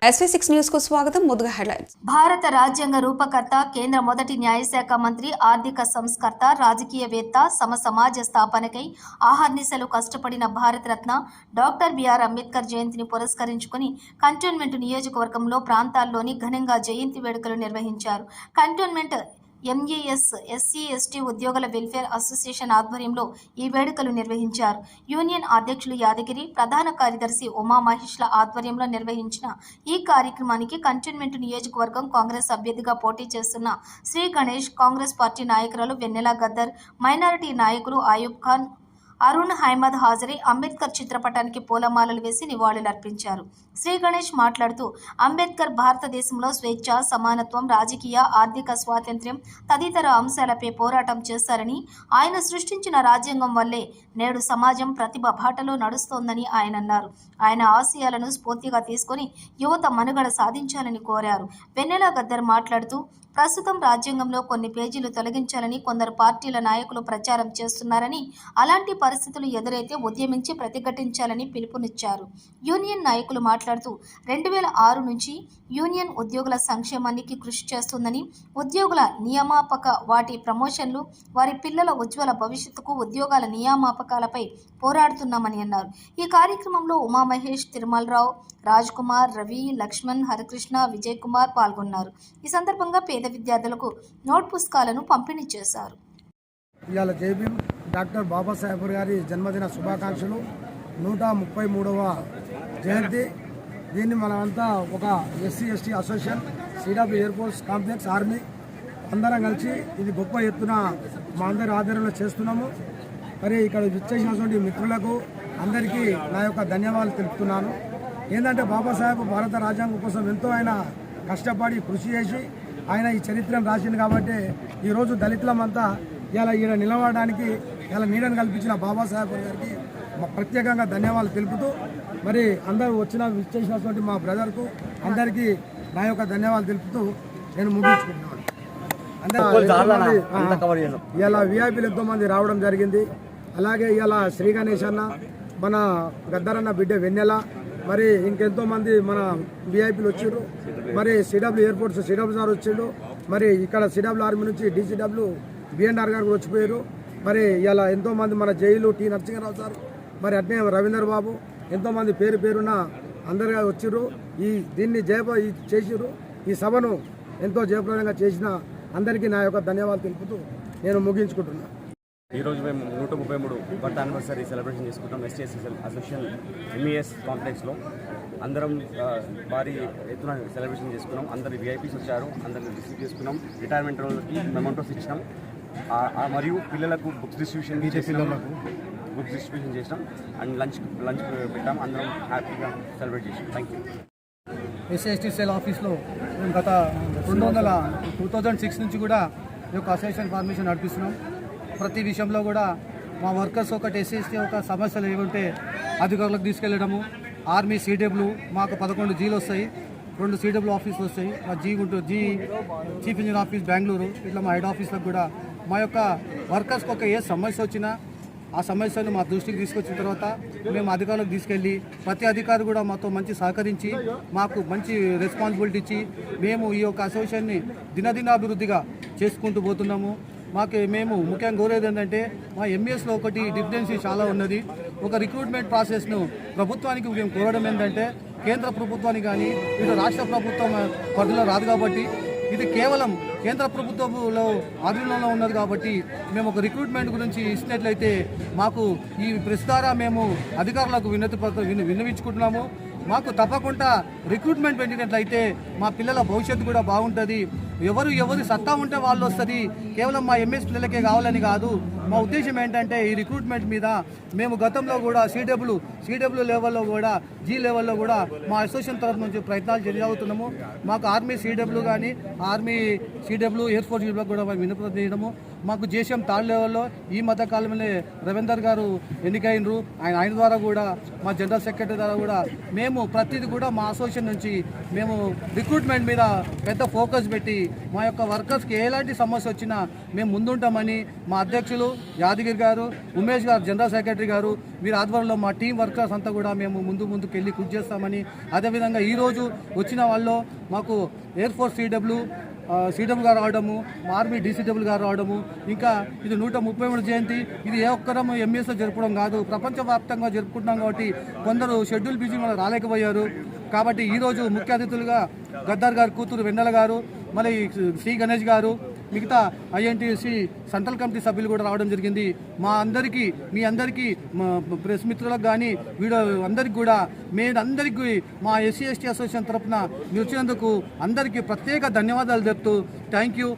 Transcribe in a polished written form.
SV6 news కు స్వాగతం. ముందుగా హెడ్లైన్స్. భారత రాజ్యాంగ రూపకర్త, కేంద్ర మొదటి న్యాయశాఖ మంత్రి, ఆర్థిక సంస్కర్త, రాజకీయవేత్త, సమాజ స్థాపనకై ఆహర్నిశలు కష్టపడిన భారతరత్న డాక్టర్ బిఆర్ అంబేద్కర్ జయంతిని పురస్కరించుకుని కంటోన్మెంట్ నియోజకవర్గంలో ప్రాంతాల్లోని ఘనంగా జయంతి వేడుకలు నిర్వహించారు. కంటోన్మెంట్ ఎంఈఎస్ ఎస్సీ ఎస్టీ ఉద్యోగుల వెల్ఫేర్ అసోసియేషన్ ఆధ్వర్యంలో ఈ వేడుకలు నిర్వహించారు. యూనియన్ అధ్యక్షులు యాదగిరి, ప్రధాన కార్యదర్శి ఉమామహేష్ల ఆధ్వర్యంలో నిర్వహించిన ఈ కార్యక్రమానికి కంటోన్మెంట్ నియోజకవర్గం కాంగ్రెస్ అభ్యర్థిగా పోటీ చేస్తున్న శ్రీ గణేష్, కాంగ్రెస్ పార్టీ నాయకురాలు వెన్నెల గద్దర్, మైనారిటీ నాయకులు అయూబ్ ఖాన్, అరుణ్ అహ్మద్ హాజరై అంబేద్కర్ చిత్రపటానికి పూలమాలలు వేసి నివాళులర్పించారు. శ్రీ గణేష్ మాట్లాడుతూ, అంబేద్కర్ భారతదేశంలో స్వేచ్ఛ, సమానత్వం, రాజకీయ, ఆర్థిక స్వాతంత్ర్యం తదితర అంశాలపై పోరాటం చేశారని, ఆయన సృష్టించిన రాజ్యాంగం వల్లే నేడు సమాజం ప్రతిభ బాటలో నడుస్తోందని ఆయన అన్నారు. ఆయన ఆశయాలను స్ఫూర్తిగా తీసుకొని యువత మనుగడ సాధించాలని కోరారు. వెన్నెల గద్దర్ మాట్లాడుతూ, ప్రస్తుతం రాజ్యాంగంలో కొన్ని పేజీలు తొలగించాలని కొందరు పార్టీల నాయకులు ప్రచారం చేస్తున్నారని, అలాంటి పరిస్థితులు ఎదురైతే ఉద్యమించి ప్రతిఘటించాలని పిలుపునిచ్చారు. యూనియన్ నాయకులు మాట్లాడుతూ, 2006 నుంచి యూనియన్ ఉద్యోగుల సంక్షేమానికి కృషి చేస్తుందని, ఉద్యోగుల నియామక, వాటి ప్రమోషన్లు, వారి పిల్లల ఉజ్వల భవిష్యత్తుకు ఉద్యోగాల నియామకాలపై పోరాడుతున్నామని అన్నారు. ఈ కార్యక్రమంలో ఉమామహేష్, తిరుమలరావు, రాజ్ కుమార్, రవి, లక్ష్మణ్, హరికృష్ణ, విజయ్ కుమార్ పాల్గొన్నారు. ఈ సందర్భంగా పేద విద్యార్థులకు నోట్ పుస్తకాలను పంపిణీ చేశారు. ఇవాళ జైభీం డాక్టర్ బాబాసాహెబ్ గారి జన్మదిన శుభాకాంక్షలు. 133వ జయంతి. దీన్ని మనమంతా ఒక SC ST association, CW air force complex, army అందరం కలిసి ఇది గొప్ప ఎత్తున మా అందరి ఆధ్వర్యంలో చేస్తున్నాము. మరి ఇక్కడ విచ్చేసినటువంటి మిత్రులకు అందరికీ నా యొక్క ధన్యవాదాలు తెలుపుతున్నాను. ఏంటంటే బాబాసాహెబ్ భారత రాజ్యాంగం కోసం ఎంతో ఆయన కష్టపడి కృషి చేసి ఆయన ఈ చరిత్రను రాసింది కాబట్టి ఈరోజు దళితులమంతా ఇలా ఈడ నిలబడడానికి ఇలా నీడను కల్పించిన బాబాసాహెబ్ గారికి ప్రత్యేకంగా ధన్యవాదాలు తెలుపుతూ, మరి అందరూ విచ్చేసినటువంటి మా బ్రదర్కు అందరికీ నా యొక్క ధన్యవాదాలు తెలుపుతూ నేను ముగించుకుంటున్నాను. ఇలా విఐపీలు ఎంతోమంది రావడం జరిగింది. అలాగే ఇలా శ్రీ గణేష్ అన్న, మన గద్దరన్న బిడ్డ వెన్నెల, మరి ఇంకెంతోమంది మన విఐపీలు వచ్చారు. మరి సిడబ్ల్యూ ఎయిర్పోర్ట్స్ సిడబ్ల్యూ సార్ వచ్చిండు. మరి ఇక్కడ సిడబ్ల్యూ ఆర్మీ నుంచి డిసిడబ్ల్యూ బిఎన్ఆర్ గారు వచ్చిపోయారు. మరి ఇలా ఎంతోమంది మన జైలు టి నరసింహరావు సార్, మరి అట్నే రవీందర్ బాబు, ఎంతోమంది పేరున్న అందరుగా వచ్చారు. దీన్ని చేసిరు. ఈ సభను ఎంతో జయప్రదంగా చేసిన అందరికీ నా యొక్క ధన్యవాదాలు తెలుపుతూ నేను ముగించుకుంటున్నాను. ఈరోజు మేము 133 బర్త్ యానివర్సరీ సెలబ్రేషన్ చేసుకుంటాం ఎస్టీఎస్సీ అసోసియేషన్ ఎంఈఎస్ కాంప్లెక్స్లో. అందరం భారీ ఎత్తున సెలబ్రేషన్ చేసుకున్నాం. అందరు విఐపీస్ వచ్చారు, అందరిని రిసీవ్ చేసుకున్నాం. రిటైర్మెంట్ రోజుకి మెమెంటోస్ ఇచ్చినాం. మరియు పిల్లలకు బుక్స్ డిస్ట్రిబ్యూషన్ చేసినాం అండ్ లంచ్ పెట్టాం. అందరం హ్యాపీగా సెలబ్రేట్ చేసాం. Thank you. ఎస్సీ సెల్ ఆఫీస్లో మేము గత 2006 నుంచి కూడా ఈ యొక్క అసోసియేషన్ ఫార్మేషన్ నడిపిస్తున్నాం. ప్రతి విషయంలో కూడా మా వర్కర్స్ ఒకటి ఎస్సీ ఒక సమస్యలు ఏముంటే అధికారులకు తీసుకెళ్ళడము. ఆర్మీ సిడబ్ల్యూ మాకు 11 జీలు వస్తాయి, 2 సిడబ్ల్యూ ఆఫీసులు వస్తాయి. మా చీఫ్ ఇంజనీర్ ఆఫీస్ బెంగళూరు, ఇట్లా మా హెడ్ ఆఫీస్లకు కూడా మా యొక్క వర్కర్స్కి ఒక ఏ సమస్య వచ్చినా ఆ సమస్యను మా దృష్టికి తీసుకొచ్చిన తర్వాత మేము అధికారులకు తీసుకెళ్ళి ప్రతి అధికారి కూడా మాతో మంచి సహకరించి మాకు మంచి రెస్పాన్సిబిలిటీ ఇచ్చి మేము ఈ యొక్క అసోసియేషన్ని దినదినాభివృద్ధిగా చేసుకుంటూ పోతున్నాము. మేము ముఖ్యంగా కోరేది ఏంటంటే మా ఎంఈఎస్లో ఒకటి డిఫరెన్సీ చాలా ఉన్నది. ఒక రిక్రూట్మెంట్ ప్రాసెస్ను ప్రభుత్వానికి మేము కోరడం ఏంటంటే కేంద్ర ప్రభుత్వానికి కానీ ఇటు రాష్ట్ర ప్రభుత్వం పరిధిలో రాదు కాబట్టి ఇది కేవలం కేంద్ర ప్రభుత్వంలో ఆధీనంలో ఉన్నది కాబట్టి మేము ఒక రిక్రూట్మెంట్ గురించి ఇచ్చినట్లయితే మాకు ఈ ప్రెస్ ద్వారా మేము అధికారులకు విన్నవించుకుంటున్నాము. మాకు తప్పకుండా రిక్రూట్మెంట్ పెట్టినట్లయితే మా పిల్లల భవిష్యత్తు కూడా బాగుంటుంది. ఎవరు సత్తా ఉంటే వాళ్ళు వస్తుంది. కేవలం మా ఎంఎస్ పిల్లలకే కావాలని కాదు. మా ఉద్దేశం ఏంటంటే ఈ రిక్రూట్మెంట్ మీద మేము గతంలో కూడా సిడబ్ల్యూ లెవెల్లో కూడా జీ లెవెల్లో కూడా మా అసోసియేషన్ తరఫు నుంచి ప్రయత్నాలు జరుగుతున్నాము. మాకు ఆర్మీ సిడబ్ల్యూ కానీ ఆర్మీ సిడబ్ల్యూ ఎయిర్ ఫోర్స్ కూడా మేము వినతి చేయడము. మాకు జేసీఎం థర్డ్ లెవెల్లో ఈ మధ్య కాలంలో రవీందర్ గారు ఎన్నికైనరు. ఆయన ద్వారా కూడా మా జనరల్ సెక్రటరీ ద్వారా కూడా మేము ప్రతిదీ కూడా మా అసోసియేషన్ నుంచి మేము రిక్రూట్మెంట్ మీద పెద్ద ఫోకస్ పెట్టి మా యొక్క వర్కర్స్కి ఎలాంటి సమస్య వచ్చినా మేము ముందుంటామని మా అధ్యక్షులు యాదగిరి గారు, ఉమేష్ గారు జనరల్ సెక్రటరీ గారు వీరి ఆధ్వర్యంలో మా టీం వర్కర్స్ అంతా కూడా మేము ముందుకు వెళ్ళి కృషి చేస్తామని, అదేవిధంగా ఈరోజు వచ్చిన వాళ్ళు మాకు ఎయిర్ ఫోర్స్ సిడబ్ల్యూ గారు రావడము, ఆర్మీ డీసీడబ్ల్యూ గారు రావడము, ఇంకా ఇది 133 జయంతి. ఇది ఏ ఒక్కరము ఎంఎస్లో జరపడం కాదు, ప్రపంచవ్యాప్తంగా జరుపుకుంటున్నాం కాబట్టి కొందరు షెడ్యూల్ బిజీ వాళ్ళు రాలేకపోయారు. కాబట్టి ఈరోజు ముఖ్య అతిథులుగా గద్దర్ గారు కూతురు వెన్నెల గారు, మళ్ళీ శ్రీ గణేష్ గారు, మిగతా ఐఎన్టీసీ సెంట్రల్ కమిటీ సభ్యులు కూడా రావడం జరిగింది. మీ అందరికీ ప్రెస్ మిత్రులకు కానీ వీడియో అందరికీ కూడా అందరికీ మా ఎస్సీ ఎస్టీ అసోసియేషన్ తరఫున నిలిచినందుకు అందరికీ ప్రత్యేక ధన్యవాదాలు చెప్తూ థ్యాంక్ యూ.